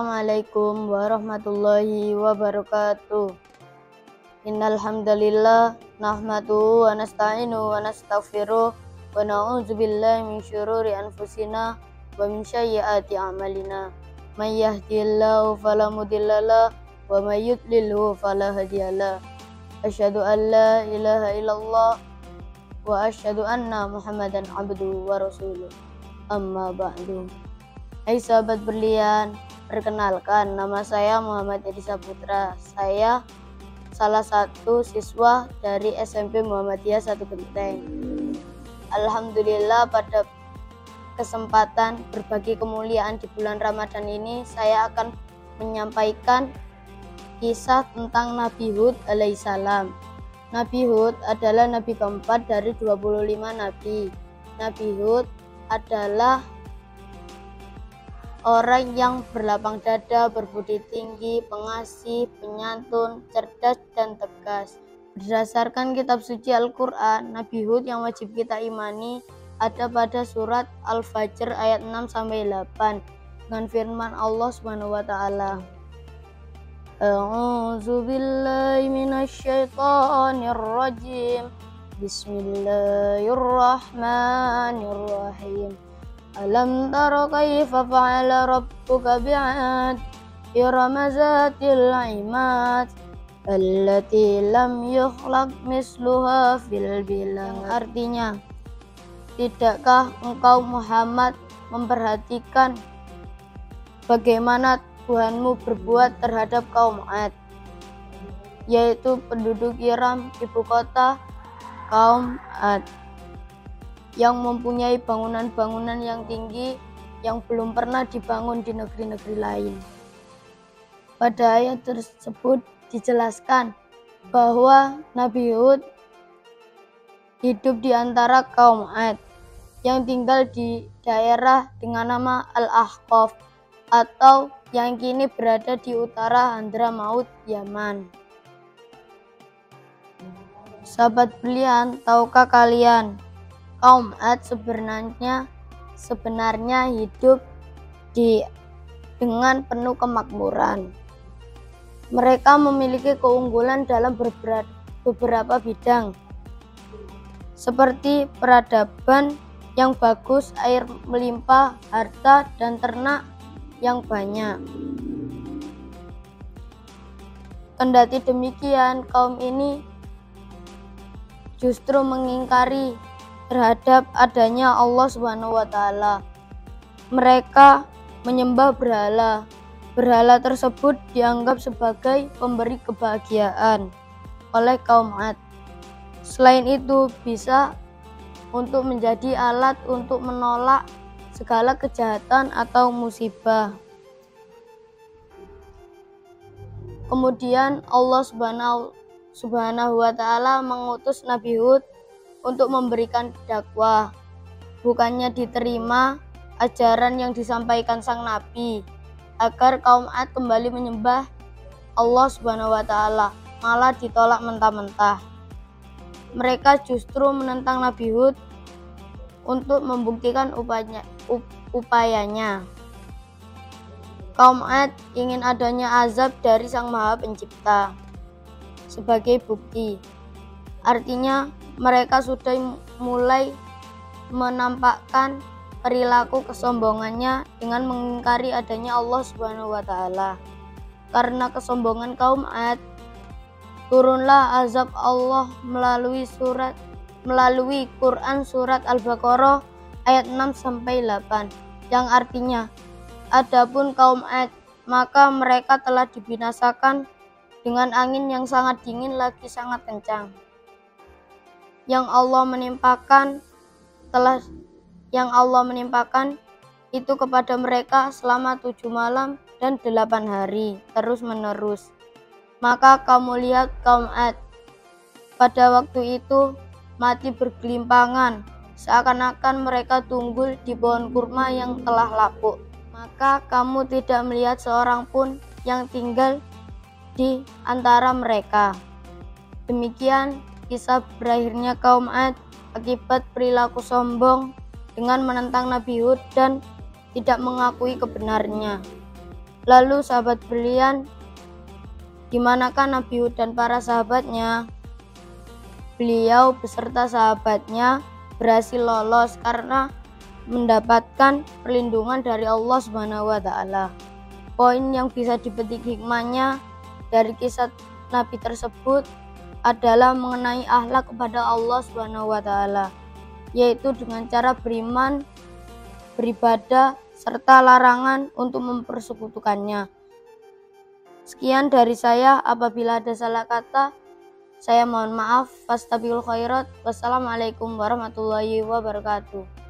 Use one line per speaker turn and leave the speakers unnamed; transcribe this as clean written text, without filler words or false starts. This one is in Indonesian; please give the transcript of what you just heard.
Assalamualaikum warahmatullahi wabarakatuh. Innal hamdalillah nahmaduhu wa nasta'inu wa nastaghfiruh wa na'udzu billahi min syururi anfusina wa min sayyiati a'malina. May yahdihillahu fala mudhillalah wa may yudlilhu fala hadiyalah. Asyhadu an la ilaha illallah wa asyhadu anna Muhammadan abduhu wa rasuluh. Amma ba'du. Hai sahabat berlian, perkenalkan nama saya Muhammad Edi Saputra. Saya salah satu siswa dari SMP Muhammadiyah 1 Genteng. Alhamdulillah, pada kesempatan berbagi kemuliaan di bulan Ramadan ini saya akan menyampaikan kisah tentang Nabi Hud alaihissalam. Nabi Hud adalah nabi keempat dari 25 nabi. Nabi Hud adalah orang yang berlapang dada, berbudi tinggi, pengasih, penyantun, cerdas, dan tegas. Berdasarkan kitab suci Al-Quran, Nabi Hud yang wajib kita imani ada pada surat Al-Fajr ayat 6-8 dengan firman Allah Subhanahu wa taala. A'udzu billahi minasyaitonir rajim. Bismillahirrahmanirrahim. Alam tara kaifa fa'ala rabbuka bi'ad irama zatil 'imad allati lam yukhlaq misluha fil bilad. Artinya, tidakkah engkau Muhammad memperhatikan bagaimana Tuhanmu berbuat terhadap kaum Ad, yaitu penduduk Iram, ibu kota kaum Ad, yang mempunyai bangunan-bangunan yang tinggi yang belum pernah dibangun di negeri-negeri lain. Pada ayat tersebut dijelaskan bahwa Nabi Hud hidup di antara kaum Ad yang tinggal di daerah dengan nama Al-Ahqaf atau yang kini berada di utara Hadramaut, Yaman. Sahabat berlian, tahukah kalian kaum Ad sebenarnya hidup dengan penuh kemakmuran. Mereka memiliki keunggulan dalam beberapa bidang, seperti peradaban yang bagus, air melimpah, harta dan ternak yang banyak. Kendati demikian, kaum ini justru mengingkari terhadap adanya Allah Subhanahu wa taala. Mereka menyembah berhala. Berhala tersebut dianggap sebagai pemberi kebahagiaan oleh kaum Ad. Selain itu, bisa untuk menjadi alat untuk menolak segala kejahatan atau musibah. Kemudian Allah Subhanahu wa taala mengutus Nabi Hud untuk memberikan dakwah. Bukannya diterima ajaran yang disampaikan sang nabi agar kaum Ad kembali menyembah Allah Subhanahu wa taala, malah ditolak mentah-mentah. Mereka justru menentang Nabi Hud untuk membuktikan upayanya. Kaum Ad ingin adanya azab dari Sang Maha Pencipta sebagai bukti. Artinya, mereka sudah mulai menampakkan perilaku kesombongannya dengan mengingkari adanya Allah Subhanahu wa taala. Karena kesombongan kaum Ad, turunlah azab Allah melalui Quran surat Al-Baqarah ayat 6-8 yang artinya, adapun kaum Ad, maka mereka telah dibinasakan dengan angin yang sangat dingin lagi sangat kencang. Yang Allah menimpakan itu kepada mereka selama 7 malam dan 8 hari terus menerus. Maka kamu lihat kaum Ad pada waktu itu mati bergelimpangan, seakan-akan mereka tunggul di pohon kurma yang telah lapuk. Maka kamu tidak melihat seorang pun yang tinggal di antara mereka. Demikian kisah berakhirnya kaum Ad akibat perilaku sombong dengan menentang Nabi Hud dan tidak mengakui kebenarannya. Lalu sahabat berlian, dimanakah Nabi Hud dan para sahabatnya? Beliau beserta sahabatnya berhasil lolos karena mendapatkan perlindungan dari Allah Subhanahu wa taala. Poin yang bisa dipetik hikmahnya dari kisah Nabi tersebut adalah mengenai akhlak kepada Allah Subhanahu wa taala, yaitu dengan cara beriman, beribadah, serta larangan untuk mempersekutukannya. Sekian dari saya, apabila ada salah kata, saya mohon maaf. Fastabiqul khairat. Wassalamualaikum warahmatullahi wabarakatuh.